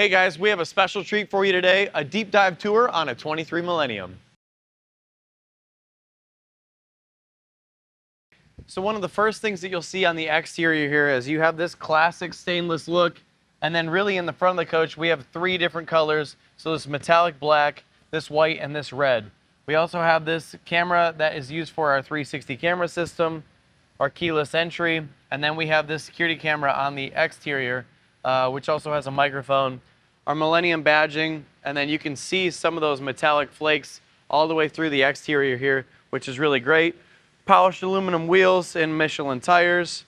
Hey guys, we have a special treat for you today, a deep dive tour on a 23 Millennium. So one of the first things that you'll see on the exterior here is you have this classic stainless look, and then really in the front of the coach we have three different colors. So this metallic black, this white, and this red. We also have this camera that is used for our 360 camera system, our keyless entry, and then we have this security camera on the exterior, which also has a microphone, our Millennium badging, and then you can see some of those metallic flakes all the way through the exterior here, which is really great. Polished aluminum wheels and Michelin tires.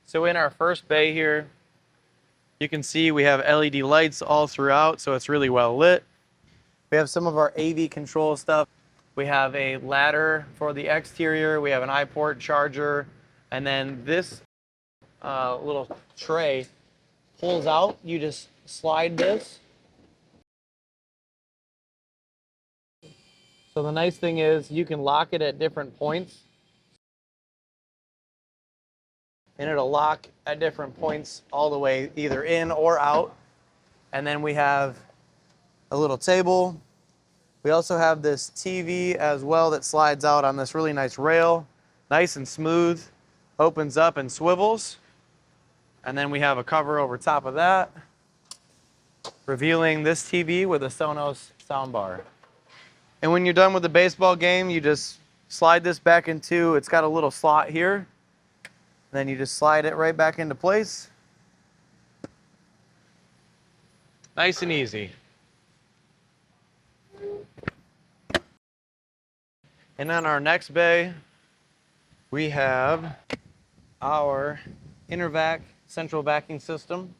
So in our first bay here, you can see we have LED lights all throughout, so it's really well lit. We have some of our AV control stuff. We have a ladder for the exterior, we have an iPort charger, and then this little tray pulls out. You just slide this. So the nice thing is you can lock it at different points, and it'll lock at different points all the way either in or out. And then we have a little table. We also have this TV as well that slides out on this really nice rail, nice and smooth, opens up and swivels. And then we have a cover over top of that, revealing this TV with a Sonos soundbar. And when you're done with the baseball game, you just slide this back into, it's got a little slot here. Then you just slide it right back into place. Nice and easy. And on our next bay, we have our InterVac central vacuum system.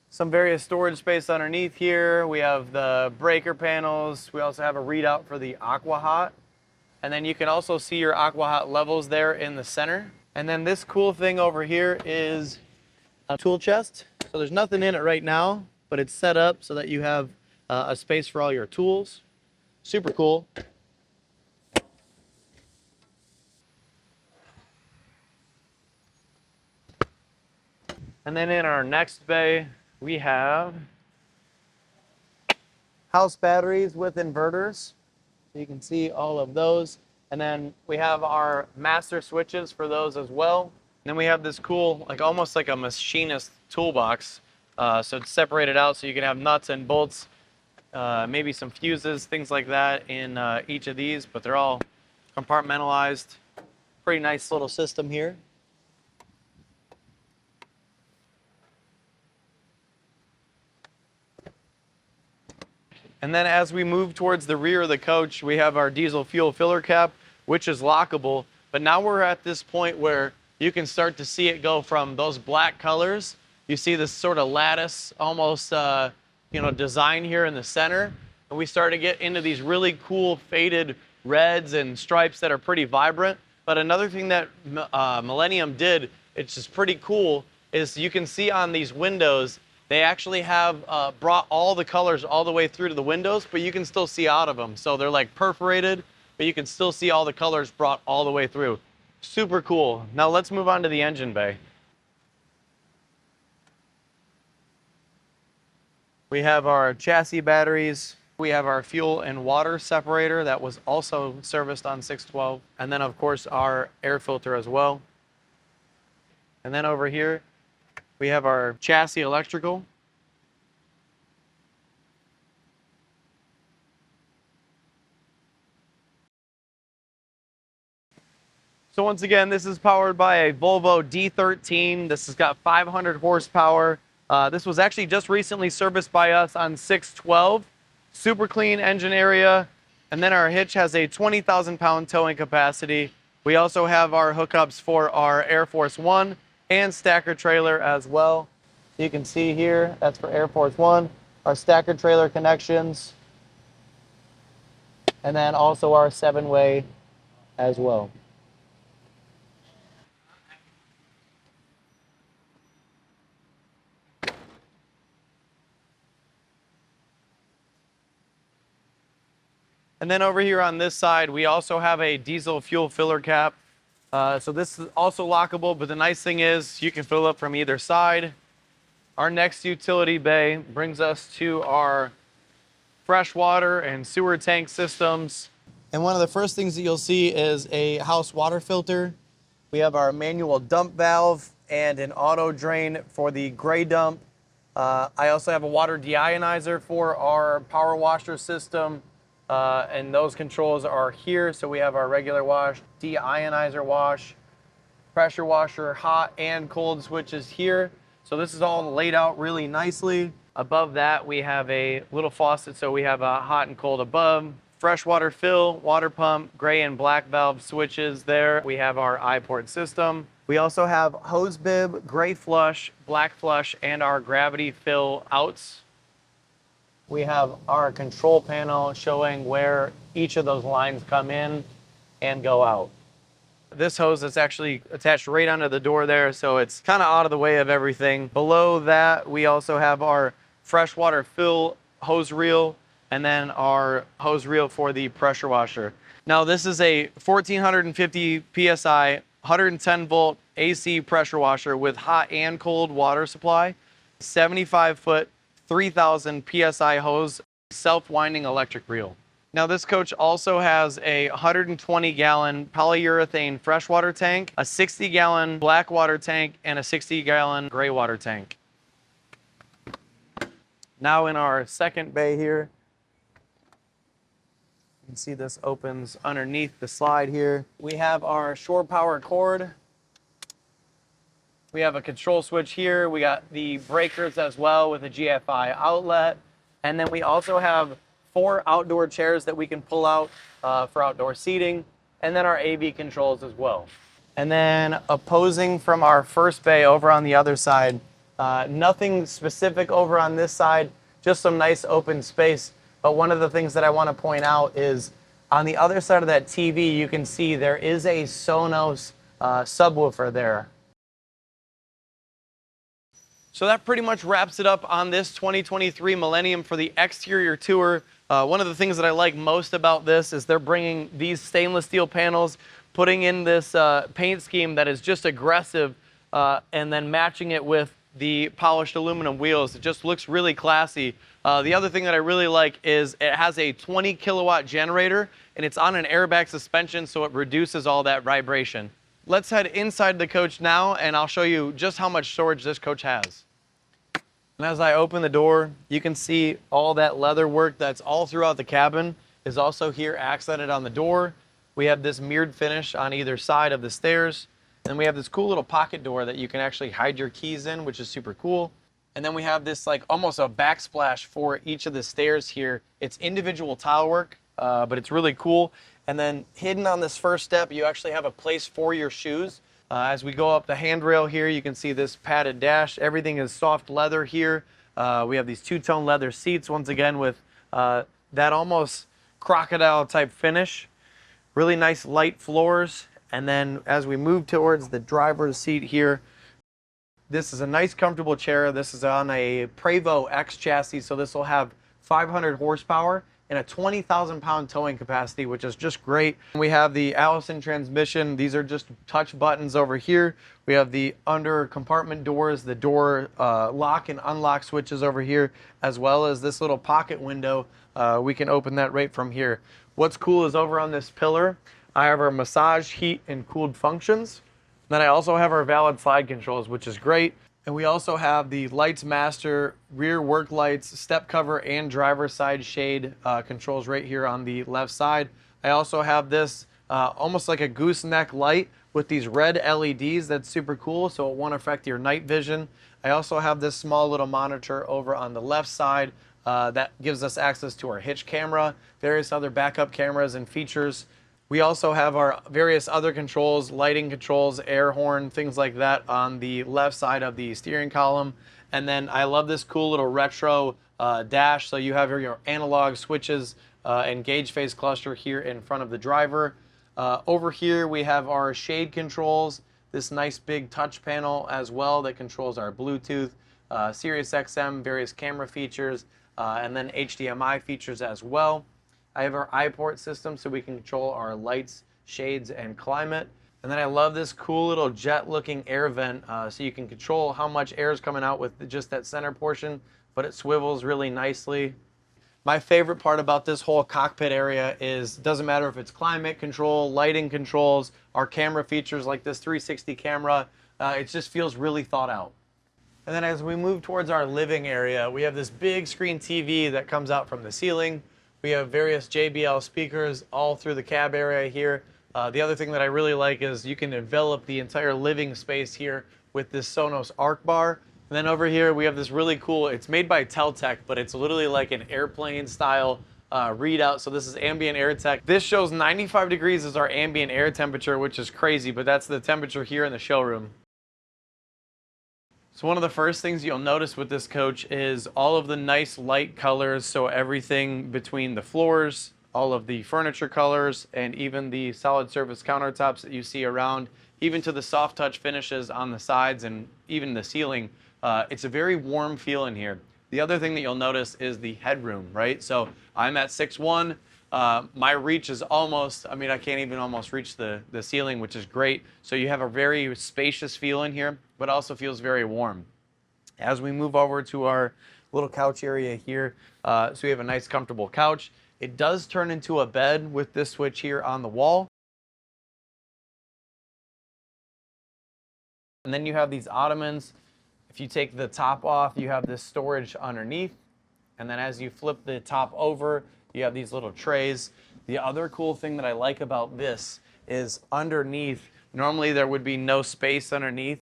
Some various storage space underneath here. We have the breaker panels. We also have a readout for the AquaHot. And then you can also see your AquaHot levels there in the center. And then this cool thing over here is a tool chest. So there's nothing in it right now, but it's set up so that you have a space for all your tools. Super cool. And then in our next bay, we have house batteries with inverters. So you can see all of those. And then we have our master switches for those as well. And then we have this cool, like almost like a machinist toolbox. So it's separated out so you can have nuts and bolts, maybe some fuses, things like that in each of these, but they're all compartmentalized. Pretty nice little system here. And then as we move towards the rear of the coach, we have our diesel fuel filler cap, which is lockable. But now we're at this point where you can start to see it go from those black colors. You see this sort of lattice, almost design here in the center. And we start to get into these really cool faded reds and stripes that are pretty vibrant. But another thing that Millennium did, it's just pretty cool, is you can see on these windows, they actually have brought all the colors all the way through to the windows, but you can still see out of them. So they're like perforated, but you can still see all the colors brought all the way through. Super cool. Now let's move on to the engine bay. We have our chassis batteries. We have our fuel and water separator that was also serviced on 612. And then of course our air filter as well. And then over here, we have our chassis electrical. So once again, this is powered by a Volvo D13. This has got 500 horsepower. This was actually just recently serviced by us on 612. Super clean engine area. And then our hitch has a 20,000 pound towing capacity. We also have our hookups for our Air Force One and stacker trailer as well. You can see here, that's for Air Force One, our stacker trailer connections, and then also our 7-way as well. And then over here on this side, we also have a diesel fuel filler cap. So this is also lockable, but the nice thing is you can fill up from either side. Our next utility bay brings us to our freshwater and sewer tank systems. And one of the first things that you'll see is a house water filter. We have our manual dump valve and an auto drain for the gray dump. I also have a water deionizer for our power washer system, and those controls are here. So we have our regular wash, deionizer wash, pressure washer, hot and cold switches here. So this is all laid out really nicely. Above that, we have a little faucet, so we have a hot and cold above. Freshwater fill, water pump, gray and black valve switches there. We have our I-port system. We also have hose bib, gray flush, black flush, and our gravity fill outs. We have our control panel showing where each of those lines come in and go out. This hose is actually attached right onto the door there, so it's kind of out of the way of everything. Below that, we also have our freshwater fill hose reel, and then our hose reel for the pressure washer. Now this is a 1450 PSI, 110 volt AC pressure washer with hot and cold water supply, 75 foot, 3000 PSI hose, self-winding electric reel. Now this coach also has a 120 gallon polyurethane freshwater tank, a 60 gallon black water tank, and a 60 gallon gray water tank. Now in our second bay here, you can see this opens underneath the slide here. We have our shore power cord. We have a control switch here. We got the breakers as well with a GFI outlet. And then we also have 4 outdoor chairs that we can pull out for outdoor seating, and then our AV controls as well. And then opposing from our first bay over on the other side, nothing specific over on this side, just some nice open space. But one of the things that I want to point out is on the other side of that TV, you can see there is a Sonos subwoofer there. So that pretty much wraps it up on this 2023 Millennium for the exterior tour. One of the things that I like most about this is they're bringing these stainless steel panels, putting in this paint scheme that is just aggressive, and then matching it with the polished aluminum wheels. It just looks really classy. The other thing that I really like is it has a 20 kilowatt generator, and it's on an airbag suspension, so it reduces all that vibration. Let's head inside the coach now, and I'll show you just how much storage this coach has. And as I open the door, you can see all that leather work that's all throughout the cabin is also here accented on the door. We have this mirrored finish on either side of the stairs. And we have this cool little pocket door that you can actually hide your keys in, which is super cool. And then we have this like almost a backsplash for each of the stairs here. It's individual tile work, but it's really cool. And then hidden on this first step, you actually have a place for your shoes. As we go up the handrail here, you can see this padded dash. Everything is soft leather here. We have these two-tone leather seats, once again, with that almost crocodile type finish. Really nice light floors. And then as we move towards the driver's seat here, this is a nice comfortable chair. This is on a Prevost X chassis, so this will have 500 horsepower and a 20,000 pound towing capacity, which is just great. We have the Allison transmission. These are just touch buttons over here. We have the under compartment doors, the door lock and unlock switches over here, as well as this little pocket window. We can open that right from here. What's cool is over on this pillar, I have our massage, heat, and cooled functions. Then I also have our valid slide controls, which is great. And we also have the Lights Master rear work lights, step cover, and driver's side shade controls right here on the left side. I also have this almost like a gooseneck light with these red LEDs. That's super cool, so it won't affect your night vision. I also have this small little monitor over on the left side that gives us access to our hitch camera, various other backup cameras and features. We also have our various other controls, lighting controls, air horn, things like that on the left side of the steering column. And then I love this cool little retro dash. So you have your analog switches and gauge phase cluster here in front of the driver. Over here we have our shade controls, this nice big touch panel as well that controls our Bluetooth, Sirius XM, various camera features, and then HDMI features as well. I have our I-port system so we can control our lights, shades, and climate. And then I love this cool little jet looking air vent, so you can control how much air is coming out with just that center portion, but it swivels really nicely. My favorite part about this whole cockpit area is, doesn't matter if it's climate control, lighting controls, our camera features like this 360 camera, it just feels really thought out. And then as we move towards our living area, we have this big screen TV that comes out from the ceiling. We have various JBL speakers all through the cab area here. The other thing that I really like is you can envelop the entire living space here with this Sonos Arc bar. And then over here we have this really cool, it's made by Teltec, but it's literally like an airplane style readout. So this is ambient air tech. This shows 95 degrees as our ambient air temperature, which is crazy, but that's the temperature here in the showroom. So one of the first things you'll notice with this coach is all of the nice light colors. So everything between the floors, all of the furniture colors, and even the solid surface countertops that you see around, even to the soft touch finishes on the sides and even the ceiling. It's a very warm feel in here. The other thing that you'll notice is the headroom, right? So I'm at 6'1". My reach is almost, I mean, I can't even almost reach the ceiling, which is great. So you have a very spacious feel in here, but also feels very warm. As we move over to our little couch area here, so we have a nice comfortable couch. It does turn into a bed with this switch here on the wall. And then you have these ottomans. If you take the top off, you have this storage underneath. And then as you flip the top over, you have these little trays. The other cool thing that I like about this is underneath, normally there would be no space underneath.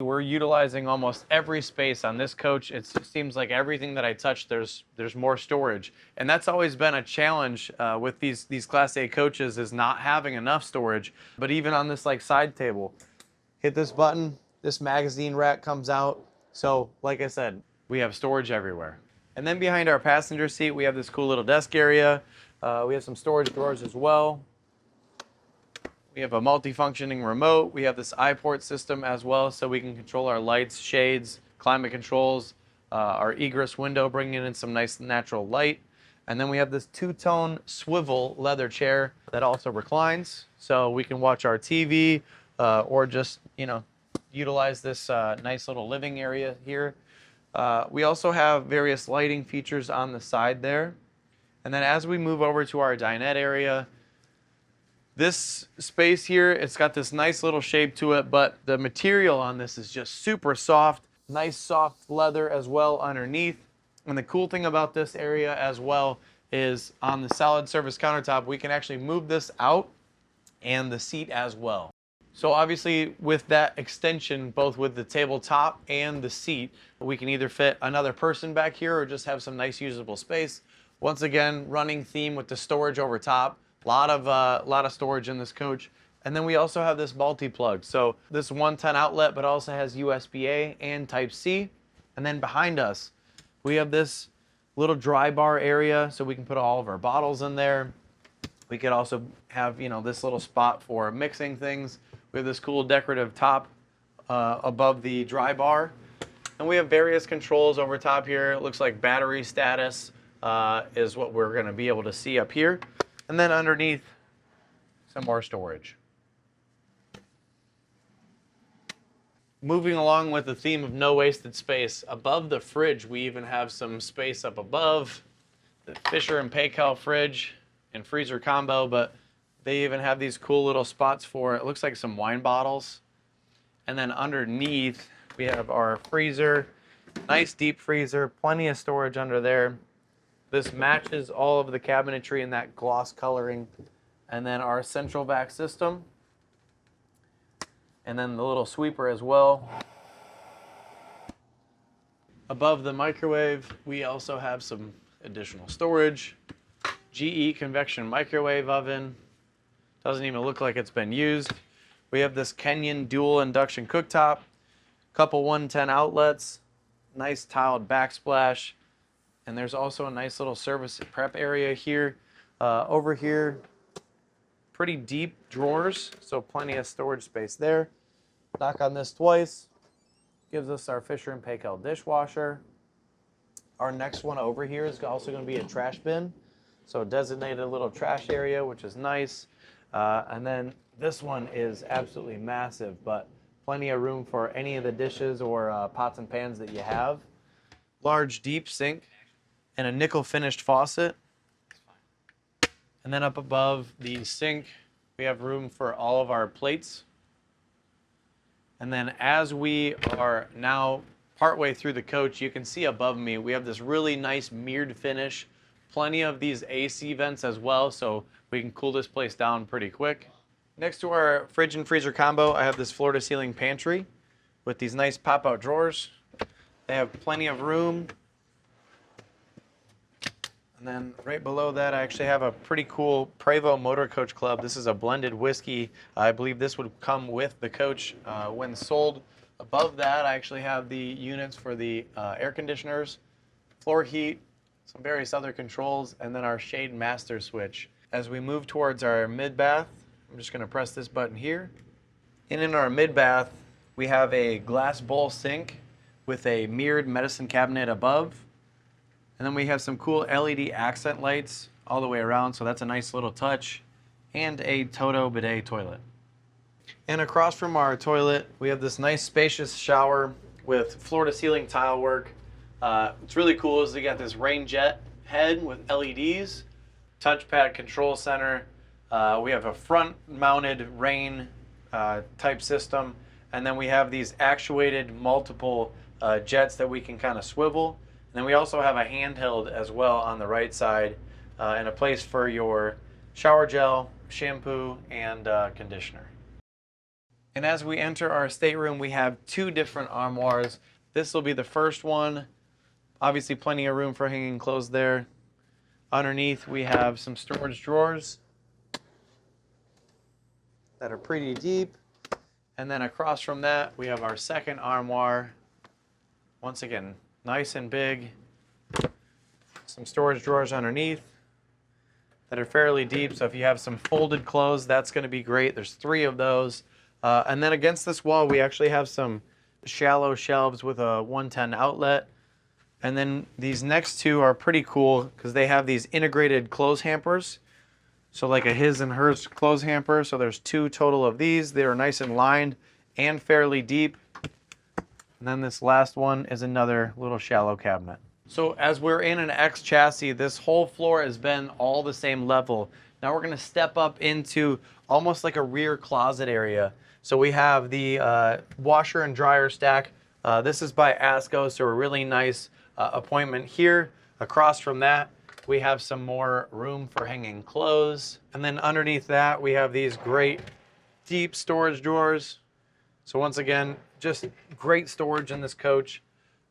We're utilizing almost every space on this coach. It seems like everything that I touch, there's more storage. And that's always been a challenge with these Class A coaches, is not having enough storage. But even on this like side table, hit this button, this magazine rack comes out. So like I said, we have storage everywhere. And then behind our passenger seat, we have this cool little desk area. We have some storage drawers as well. We have a multi-functioning remote. We have this iPort system as well, so we can control our lights, shades, climate controls, our egress window, bringing in some nice natural light. And then we have this two-tone swivel leather chair that also reclines, so we can watch our TV or just, you know, utilize this nice little living area here. We also have various lighting features on the side there. And then as we move over to our dinette area, this space here, it's got this nice little shape to it, but the material on this is just super soft. Nice soft leather as well underneath. And the cool thing about this area as well is on the solid surface countertop, we can actually move this out and the seat as well. So obviously with that extension, both with the tabletop and the seat, we can either fit another person back here or just have some nice usable space. Once again, running theme with the storage over top. Lot of storage in this coach. And then we also have this multi-plug. So this 110 outlet, but also has USB-A and Type-C. And then behind us, we have this little dry bar area, so we can put all of our bottles in there. We could also have, you know, this little spot for mixing things. We have this cool decorative top above the dry bar. And we have various controls over top here. It looks like battery status is what we're going to be able to see up here. And then underneath, some more storage. Moving along with the theme of no wasted space, above the fridge, we even have some space up above. The Fisher & Paykel fridge and freezer combo, but they even have these cool little spots for, it looks like some wine bottles. And then underneath, we have our freezer, nice deep freezer, plenty of storage under there. This matches all of the cabinetry in that gloss coloring. And then our central vac system. And then the little sweeper as well. Above the microwave, we also have some additional storage. GE convection microwave oven. Doesn't even look like it's been used. We have this Kenyon dual induction cooktop. Couple 110 outlets. Nice tiled backsplash. And there's also a nice little service prep area here. Over here, pretty deep drawers, so plenty of storage space there. Knock on this twice. Gives us our Fisher & Paykel dishwasher. Our next one over here is also going to be a trash bin. So designated little trash area, which is nice. And then This one is absolutely massive, but plenty of room for any of the dishes or pots and pans that you have. Large deep sink and a nickel finished faucet. And then up above the sink, we have room for all of our plates. And then as we are now partway through the coach, you can see above me, we have this really nice mirrored finish. Plenty of these AC vents as well, so we can cool this place down pretty quick. Next to our fridge and freezer combo, I have this floor-to-ceiling pantry with these nice pop-out drawers. They have plenty of room. And then right below that, I actually have a pretty cool Prevost Motorcoach Club. This is a blended whiskey. I believe this would come with the coach when sold. Above that, I actually have the units for the air conditioners, floor heat, some various other controls, and then our shade master switch. As we move towards our mid-bath, I'm just going to press this button here. And in our mid-bath, we have a glass bowl sink with a mirrored medicine cabinet above. And then we have some cool LED accent lights all the way around, so that's a nice little touch. And a Toto bidet toilet. And across from our toilet, we have this nice spacious shower with floor-to-ceiling tile work. What's really cool is we got this rain jet head with LEDs, touchpad control center. We have a front-mounted rain type system, and then we have these actuated multiple jets that we can kind of swivel. And then we also have a handheld as well on the right side, and a place for your shower gel, shampoo, and conditioner. And as we enter our stateroom, we have two different armoires. This will be the first one. Obviously plenty of room for hanging clothes there. Underneath we have some storage drawers that are pretty deep. And then across from that, we have our second armoire. Once again, nice and big. Some storage drawers underneath that are fairly deep, so if you have some folded clothes, that's going to be great. There's 3 of those. And then against this wall, we actually have some shallow shelves with a 110 outlet. And then these next 2 are pretty cool because they have these integrated clothes hampers. So like a his and hers clothes hamper. So there's 2 total of these. They are nice and lined and fairly deep. And then this last one is another little shallow cabinet. So as we're in an X chassis, this whole floor has been all the same level. Now we're going to step up into almost like a rear closet area. So we have the washer and dryer stack. This is by ASCO, so a really nice appointment here. Across from that, we have some more room for hanging clothes. And then underneath that, we have these great deep storage drawers. So once again, just great storage in this coach.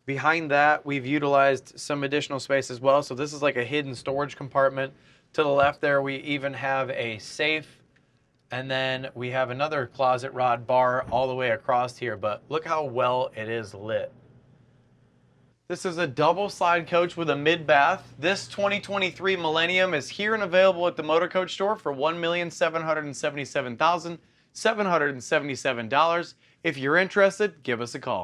Behind that, we've utilized some additional space as well. So this is like a hidden storage compartment. To the left there, we even have a safe. And then we have another closet rod bar all the way across here. But look how well it is lit. This is a double slide coach with a mid-bath. This 2023 Millennium is here and available at the Motorcoach store for $1,777,777. If you're interested, give us a call.